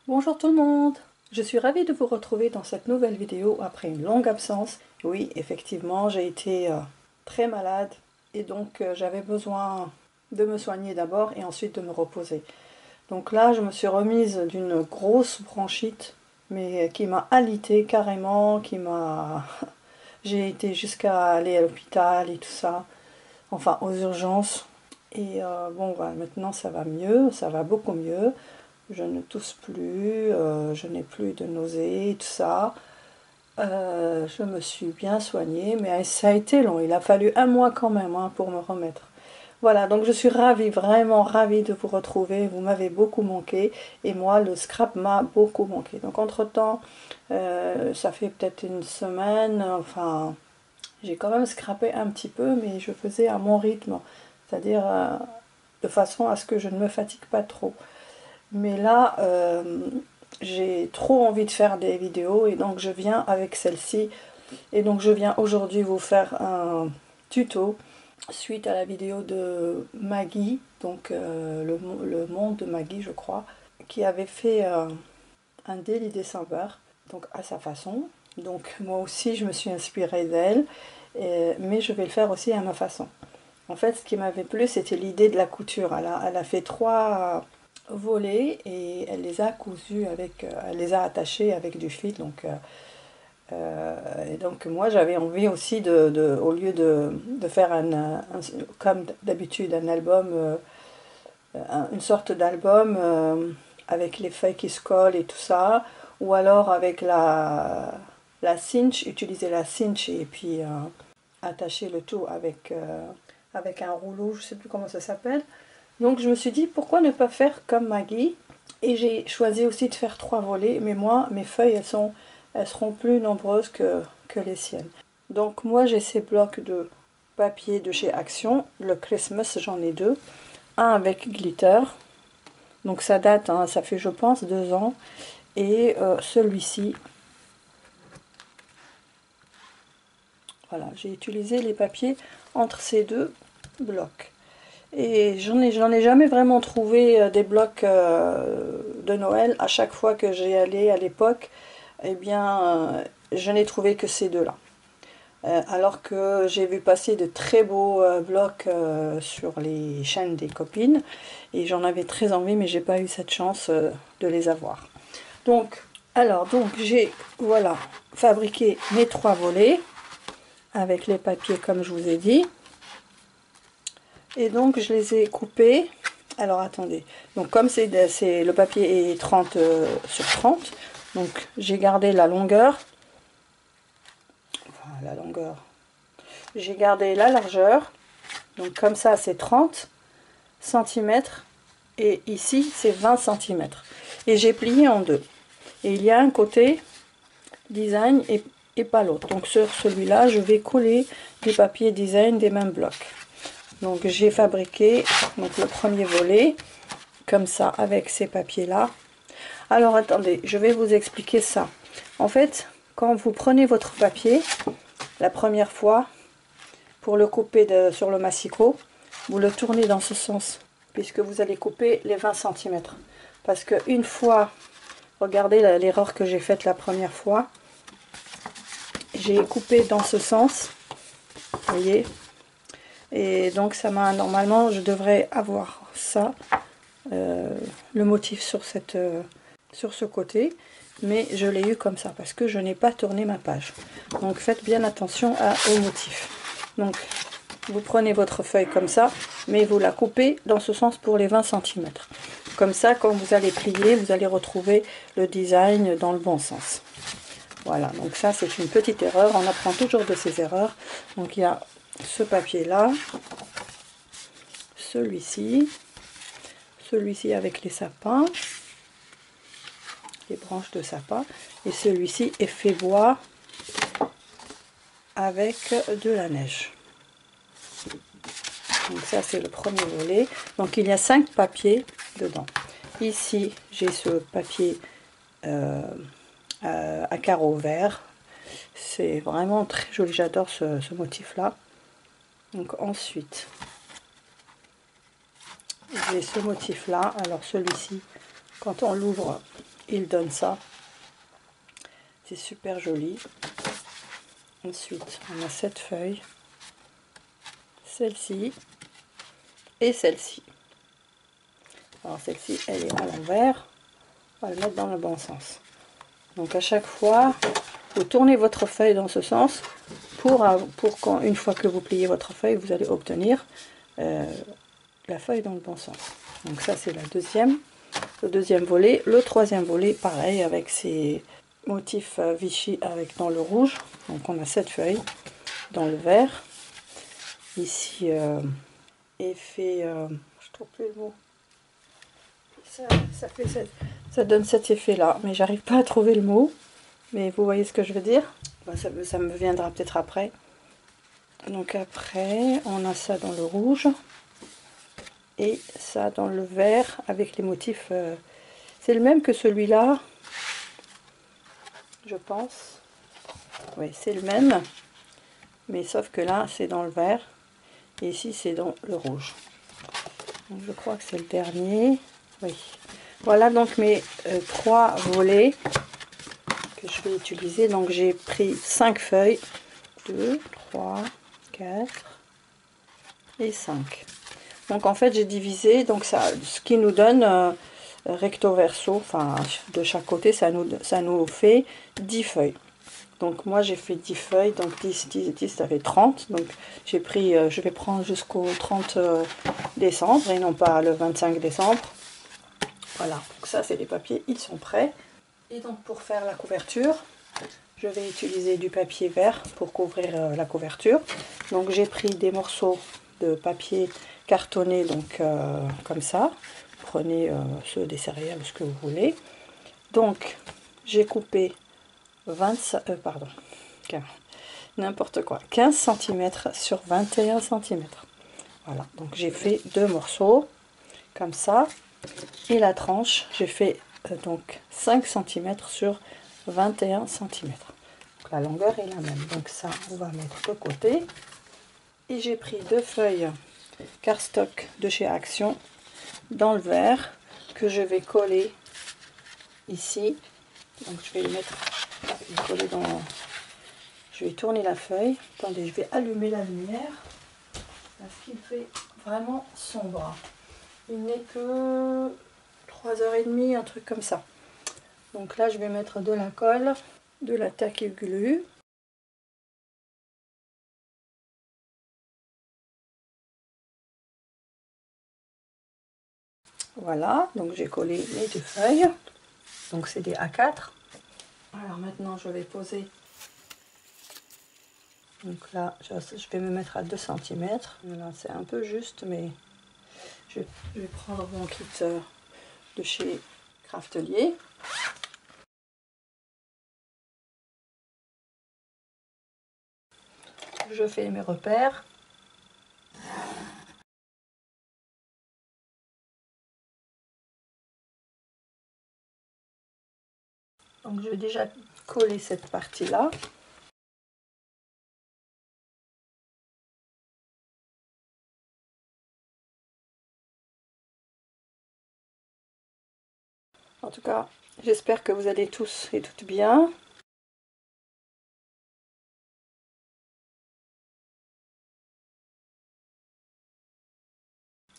Bonjour tout le monde, je suis ravie de vous retrouver dans cette nouvelle vidéo après une longue absence. Oui, effectivement, j'ai été très malade et donc j'avais besoin de me soigner d'abord et ensuite de me reposer. Donc là, je me suis remise d'une grosse bronchite, mais qui m'a alité carrément, J'ai été jusqu'à aller à l'hôpital et tout ça, enfin aux urgences. Et bon, voilà, maintenant ça va mieux, ça va beaucoup mieux. Je ne tousse plus, je n'ai plus de nausées, tout ça. Je me suis bien soignée, mais ça a été long. Il a fallu un mois quand même pour me remettre. Voilà, donc je suis ravie, vraiment ravie de vous retrouver. Vous m'avez beaucoup manqué et moi, le scrap m'a beaucoup manqué. Donc entre-temps, ça fait peut-être une semaine, enfin, j'ai quand même scrappé un petit peu, mais je faisais à mon rythme, c'est-à-dire de façon à ce que je ne me fatigue pas trop. Mais là, j'ai trop envie de faire des vidéos et donc je viens avec celle-ci. Et donc je viens aujourd'hui vous faire un tuto suite à la vidéo de Maggie, donc le monde de Maggie je crois, qui avait fait un Daily December, donc à sa façon. Donc moi aussi je me suis inspirée d'elle, mais je vais le faire aussi à ma façon. En fait, ce qui m'avait plu, c'était l'idée de la couture. Elle a fait 3 volets et elle les a cousus avec, elle les a attachés avec du fil. Et donc moi, j'avais envie aussi au lieu de faire comme d'habitude, un album, une sorte d'album avec les feuilles qui se collent et tout ça, ou alors avec la cinch, utiliser la cinch et puis attacher le tout avec un rouleau, je sais plus comment ça s'appelle. Donc je me suis dit pourquoi ne pas faire comme Maggie, et j'ai choisi aussi de faire 3 volets, mais moi mes feuilles elles seront plus nombreuses que les siennes. Donc moi j'ai ces blocs de papier de chez Action, le Christmas j'en ai 2, un avec glitter, donc ça date, hein, ça fait je pense 2 ans, et celui-ci, voilà, j'ai utilisé les papiers entre ces 2 blocs. Et j'en ai jamais vraiment trouvé des blocs de Noël. À chaque fois que j'y allais à l'époque, eh bien, je n'ai trouvé que ces 2-là. Alors que j'ai vu passer de très beaux blocs sur les chaînes des copines. Et j'en avais très envie, mais j'ai pas eu cette chance de les avoir. Donc, donc j'ai, voilà, fabriqué mes 3 volets avec les papiers comme je vous ai dit. Et donc je les ai coupés. Alors attendez, donc comme le papier est 30 sur 30, donc j'ai gardé la longueur, enfin, la longueur, j'ai gardé la largeur, donc comme ça c'est 30 cm et ici c'est 20 cm. Et j'ai plié en 2. Et il y a un côté design et pas l'autre. Donc sur celui-là je vais coller des papiers design des mêmes blocs. Donc j'ai fabriqué donc le premier volet comme ça avec ces papiers là. Alors attendez, je vais vous expliquer ça. En fait, quand vous prenez votre papier la première fois pour le couper sur le massicot, vous le tournez dans ce sens puisque vous allez couper les 20 cm. Parce que une fois, regardez l'erreur que j'ai faite la première fois, j'ai coupé dans ce sens, vous voyez. Et donc ça m'a, normalement je devrais avoir ça, le motif sur ce côté, mais je l'ai eu comme ça parce que je n'ai pas tourné ma page. Donc faites bien attention au motif. Donc vous prenez votre feuille comme ça, mais vous la coupez dans ce sens pour les 20 cm. Comme ça, quand vous allez plier, vous allez retrouver le design dans le bon sens. Voilà, donc ça c'est une petite erreur, on apprend toujours de ses erreurs. Donc il y a ce papier là, celui-ci avec les sapins, les branches de sapin, et celui-ci est fait bois avec de la neige. Donc ça c'est le premier volet. Donc il y a 5 papiers dedans. Ici j'ai ce papier à carreaux verts. C'est vraiment très joli, j'adore ce motif là. Donc ensuite j'ai ce motif là. Alors celui-ci, quand on l'ouvre, il donne ça. C'est super joli. Ensuite, on a cette feuille, celle-ci et celle-ci. Alors celle-ci, elle est à l'envers. On va le mettre dans le bon sens. Donc à chaque fois, vous tournez votre feuille dans ce sens pour quand, une fois que vous pliez votre feuille, vous allez obtenir la feuille dans le bon sens. Donc ça, c'est le deuxième volet. Le troisième volet, pareil, avec ces motifs Vichy avec dans le rouge. Donc on a cette feuille dans le vert. Ici, effet, je trouve plus le mot. Ça donne cet effet là, mais j'arrive pas à trouver le mot. Mais vous voyez ce que je veux dire. Bon, ça me viendra peut-être après. Donc après, on a ça dans le rouge et ça dans le vert avec les motifs. C'est le même que celui-là, je pense. Oui, c'est le même, mais sauf que là, c'est dans le vert et ici, c'est dans le rouge. Donc, je crois que c'est le dernier. Oui. Voilà donc mes 3 volets que je vais utiliser. Donc j'ai pris 5 feuilles. 2, 3, 4 et 5. Donc en fait j'ai divisé, donc ça, ce qui nous donne recto verso, enfin de chaque côté, ça nous fait 10 feuilles. Donc moi j'ai fait 10 feuilles, donc 10, 10, 10, ça fait 30. Donc j'ai pris, je vais prendre jusqu'au 30 décembre et non pas le 25 décembre. Voilà, donc ça c'est les papiers, ils sont prêts. Et donc pour faire la couverture, je vais utiliser du papier vert pour couvrir la couverture. Donc j'ai pris des morceaux de papier cartonné, donc comme ça. Prenez ceux des céréales, ce que vous voulez. Donc j'ai coupé 15 cm sur 21 cm. Voilà, donc j'ai fait 2 morceaux comme ça. Et la tranche, j'ai fait donc 5 cm sur 21 cm. Donc la longueur est la même. Donc ça, on va mettre de côté. Et j'ai pris 2 feuilles cardstock de chez Action dans le vert que je vais coller ici. Donc je vais les mettre, coller dans. Je vais tourner la feuille. Attendez, je vais allumer la lumière parce qu'il fait vraiment sombre. Il n'est que 3h30, un truc comme ça. Donc là, je vais mettre de la colle, de la tacky glue. Voilà, donc j'ai collé les 2 feuilles. Donc c'est des A4. Alors maintenant, je vais poser. Donc là, je vais me mettre à 2 cm. Là, c'est un peu juste, mais je vais prendre mon kit de chez Craftelier. Je fais mes repères. Donc je vais déjà coller cette partie-là. En tout cas, j'espère que vous allez tous et toutes bien.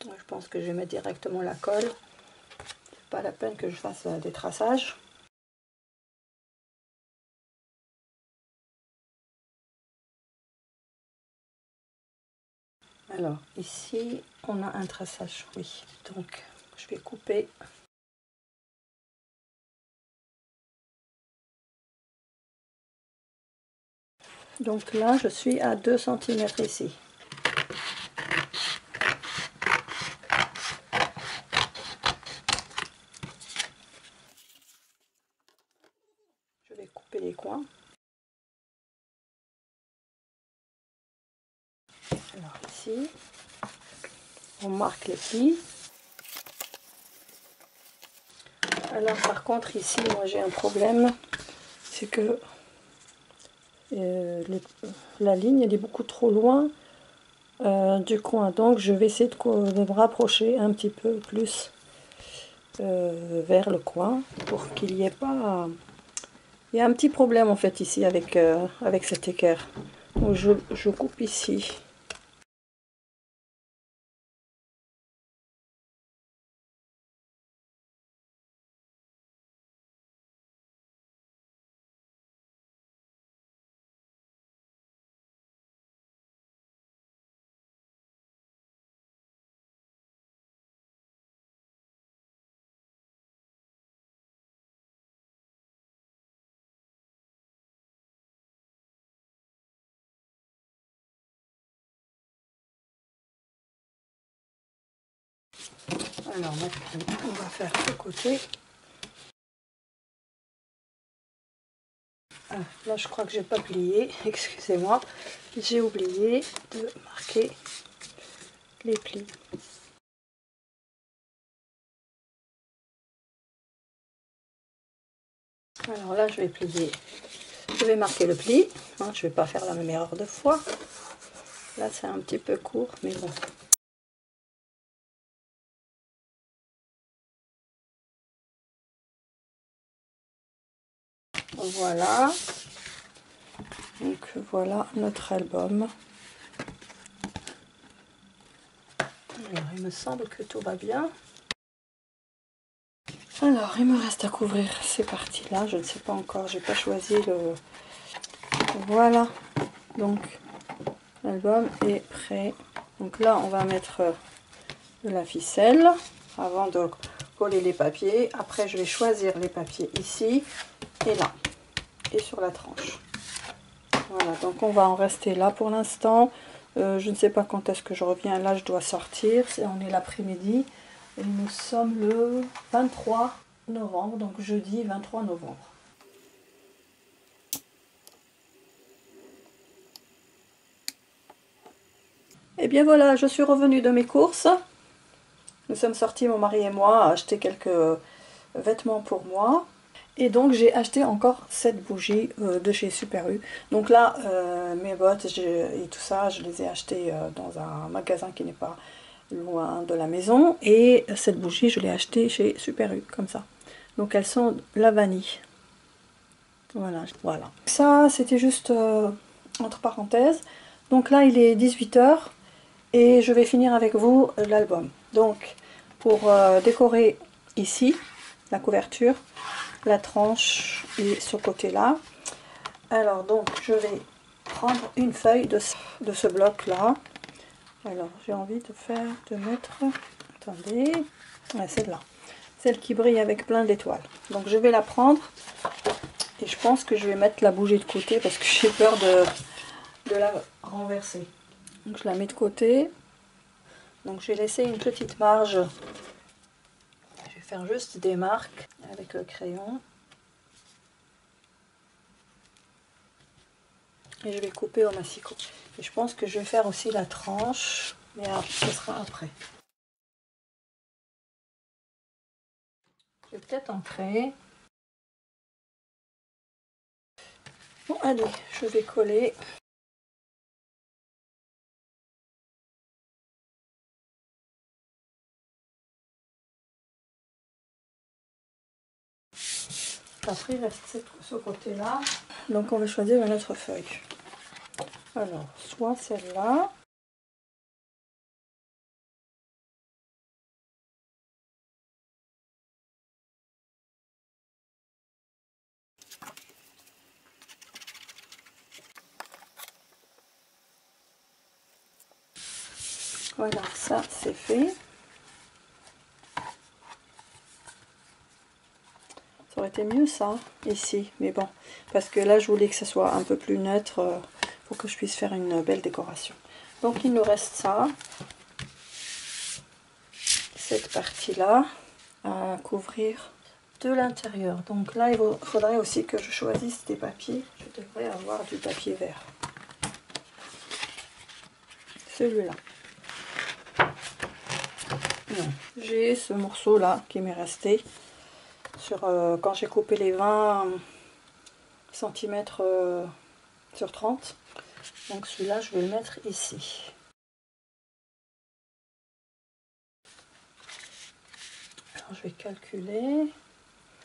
Je pense que je vais mettre directement la colle. C'est pas la peine que je fasse des traçages. Alors ici on a un traçage, oui. Donc je vais couper. Donc là je suis à 2 cm ici. Je vais couper les coins. Alors ici, on marque les plis. Alors par contre ici, moi j'ai un problème, c'est que la ligne elle est beaucoup trop loin du coin. Donc je vais essayer de me rapprocher un petit peu plus vers le coin pour qu'il n'y ait pas... Il y a un petit problème en fait ici avec, avec cet équerre. Donc je coupe ici. Alors maintenant, on va faire ce côté. Ah, là, je crois que j'ai pas plié. Excusez-moi, j'ai oublié de marquer les plis. Alors là, je vais plier. Je vais marquer le pli. Hein, je vais pas faire la même erreur deux fois. Là, c'est un petit peu court, mais bon. Voilà. Donc voilà notre album. Alors, il me semble que tout va bien. Alors, il me reste à couvrir ces parties-là. Je ne sais pas encore, j'ai pas choisi le... Voilà. Donc, l'album est prêt. Donc là, on va mettre de la ficelle avant de coller les papiers. Après, je vais choisir les papiers ici et là. Et sur la tranche. Voilà, donc on va en rester là pour l'instant. Je ne sais pas quand est-ce que je reviens. Là, je dois sortir. On est l'après-midi. Et nous sommes le 23 novembre. Donc jeudi 23 novembre. Et bien voilà, je suis revenue de mes courses. Nous sommes sortis, mon mari et moi, à acheter quelques vêtements pour moi. Et donc j'ai acheté encore cette bougie de chez Super U. Donc là, mes bottes et tout ça, je les ai achetées dans un magasin qui n'est pas loin de la maison. Et cette bougie, je l'ai achetée chez Super U, comme ça. Donc elles sont la vanille. Voilà, voilà. Ça, c'était juste entre parenthèses. Donc là, il est 18 h et je vais finir avec vous l'album. Donc, pour décorer ici, la couverture, la tranche et ce côté-là. Alors, donc, je vais prendre une feuille de ce bloc-là. Alors, j'ai envie de mettre... Attendez, ouais, celle-là. Celle qui brille avec plein d'étoiles. Donc, je vais la prendre. Et je pense que je vais mettre la bougie de côté parce que j'ai peur de la renverser. Donc, je la mets de côté. Donc, j'ai laissé une petite marge. Je vais faire juste des marques avec le crayon. Et je vais couper au massicot. Et je pense que je vais faire aussi la tranche, mais ce sera après. Je vais peut-être en créer. Bon, allez, je vais coller. Après, il reste ce côté-là. Donc, on va choisir une autre feuille. Alors, soit celle-là. Voilà, ça c'est fait. Ça aurait été mieux ça, ici, mais bon. Parce que là, je voulais que ça soit un peu plus neutre pour que je puisse faire une belle décoration. Donc, il nous reste ça. Cette partie-là à couvrir de l'intérieur. Donc là, il faudrait aussi que je choisisse des papiers. Je devrais avoir du papier vert. Celui-là. J'ai ce morceau là qui m'est resté sur quand j'ai coupé les 20 cm sur 30. Donc celui-là, je vais le mettre ici. Alors, je vais calculer,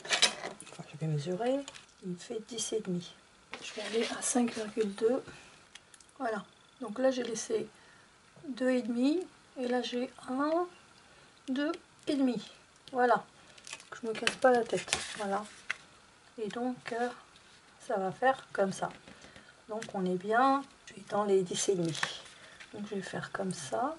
enfin, je vais mesurer, il me fait 10,5. Je vais aller à 5,2. Voilà, donc là j'ai laissé 2,5 et là j'ai 1, 2,5. Voilà, je me casse pas la tête. Voilà, et donc ça va faire comme ça. Donc on est bien dans les 10,5. Donc je vais faire comme ça.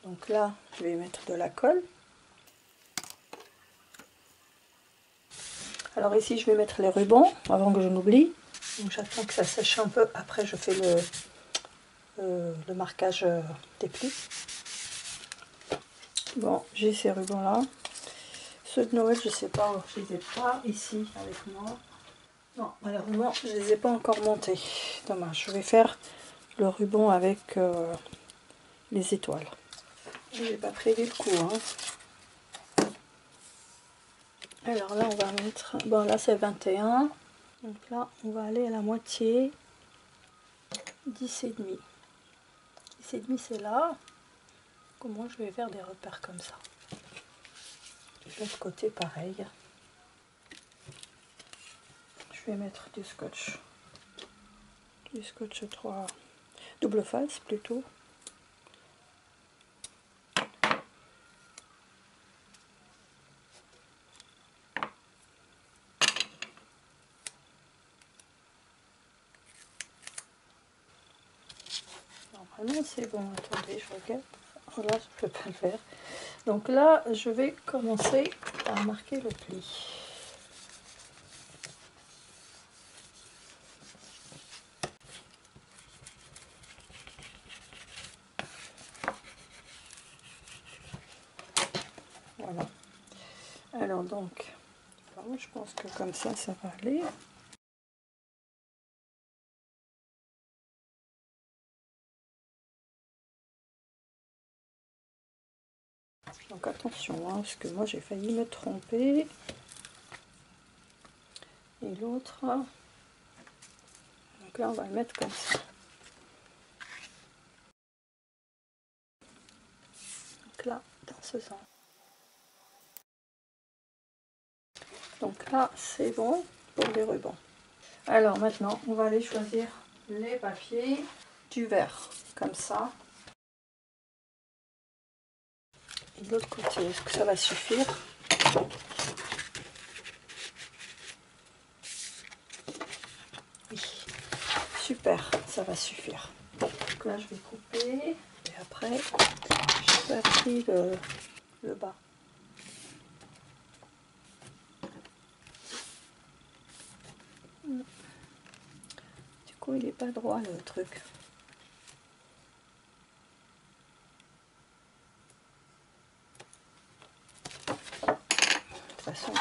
Donc là, je vais mettre de la colle. Alors ici, je vais mettre les rubans avant que je n'oublie. Donc j'attends que ça sèche un peu. Après, je fais le marquage des plis. Bon, j'ai ces rubans-là. Ceux de Noël, je sais pas, je les ai pas ici avec moi. Non, malheureusement, je les ai pas encore montés. Dommage. Je vais faire le ruban avec les étoiles. J'ai pas prévu le coup, hein. Alors là, on va mettre... Bon, là, c'est 21. Donc là, on va aller à la moitié. 10,5. 10,5, c'est là. Comment je vais faire des repères comme ça. De l'autre côté, pareil. Je vais mettre du scotch. Du scotch 3. Double face, plutôt. Normalement c'est bon, attendez, je regarde. Oh là, je peux pas le faire. Donc là, je vais commencer à marquer le pli. Voilà. Alors donc, je pense que comme ça va aller. Donc attention, hein, parce que moi j'ai failli me tromper. Et l'autre, donc là on va le mettre comme ça. Donc là, dans ce sens. Donc là, c'est bon pour les rubans. Alors maintenant, on va aller choisir les papiers du vert, comme ça. Et de l'autre côté, est-ce que ça va suffire? Oui, super, ça va suffire. Donc là, je vais couper. Et après, j'ai pas pris le bas. Du coup, il n'est pas droit le truc. De toute façon.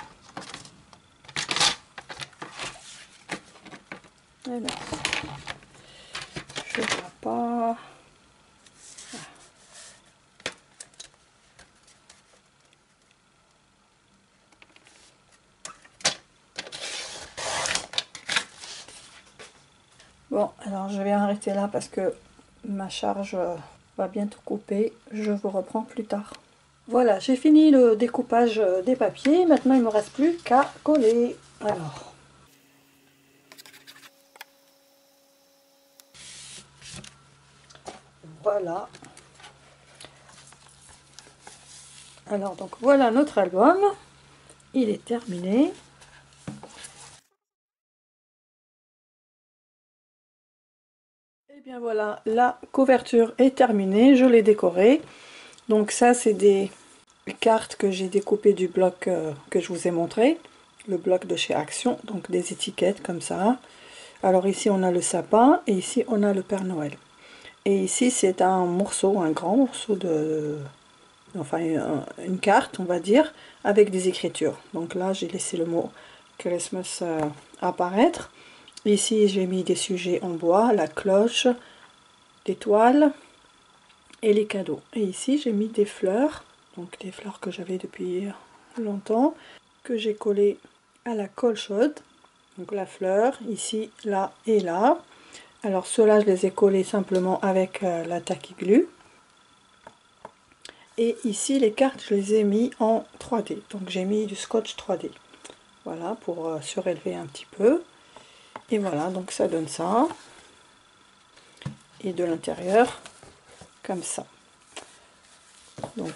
Alors, je ne vois pas. Bon, alors je vais arrêter là parce que ma charge va bientôt couper. Je vous reprends plus tard. Voilà, j'ai fini le découpage des papiers. Maintenant, il ne me reste plus qu'à coller. Alors, voilà. Alors, donc voilà notre album. Il est terminé. Et bien voilà, la couverture est terminée. Je l'ai décorée. Donc ça, c'est des cartes que j'ai découpées du bloc que je vous ai montré. Le bloc de chez Action. Donc des étiquettes comme ça. Alors ici, on a le sapin. Et ici, on a le Père Noël. Et ici, c'est un morceau, un grand morceau de... Enfin, une carte, on va dire, avec des écritures. Donc là, j'ai laissé le mot Christmas apparaître. Ici, j'ai mis des sujets en bois, la cloche, l'étoile et les cadeaux. Et ici, j'ai mis des fleurs, donc des fleurs que j'avais depuis longtemps, que j'ai collées à la colle chaude. Donc la fleur, ici, là et là. Alors ceux-là, je les ai collés simplement avec la tacky glue. Et ici, les cartes, je les ai mis en 3D. Donc j'ai mis du scotch 3D. Voilà, pour surélever un petit peu. Et voilà, donc ça donne ça. Et de l'intérieur, comme ça. Donc,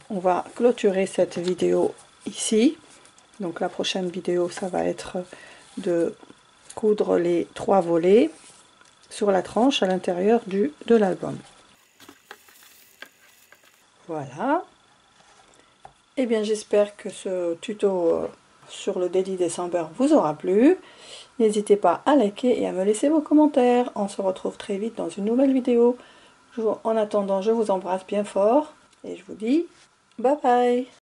on va clôturer cette vidéo ici. Donc la prochaine vidéo, ça va être de coudre les 3 volets sur la tranche à l'intérieur de l'album. Voilà. Et bien j'espère que ce tuto sur le Daily December vous aura plu. N'hésitez pas à liker et à me laisser vos commentaires. On se retrouve très vite dans une nouvelle vidéo. En attendant, je vous embrasse bien fort et je vous dis bye bye.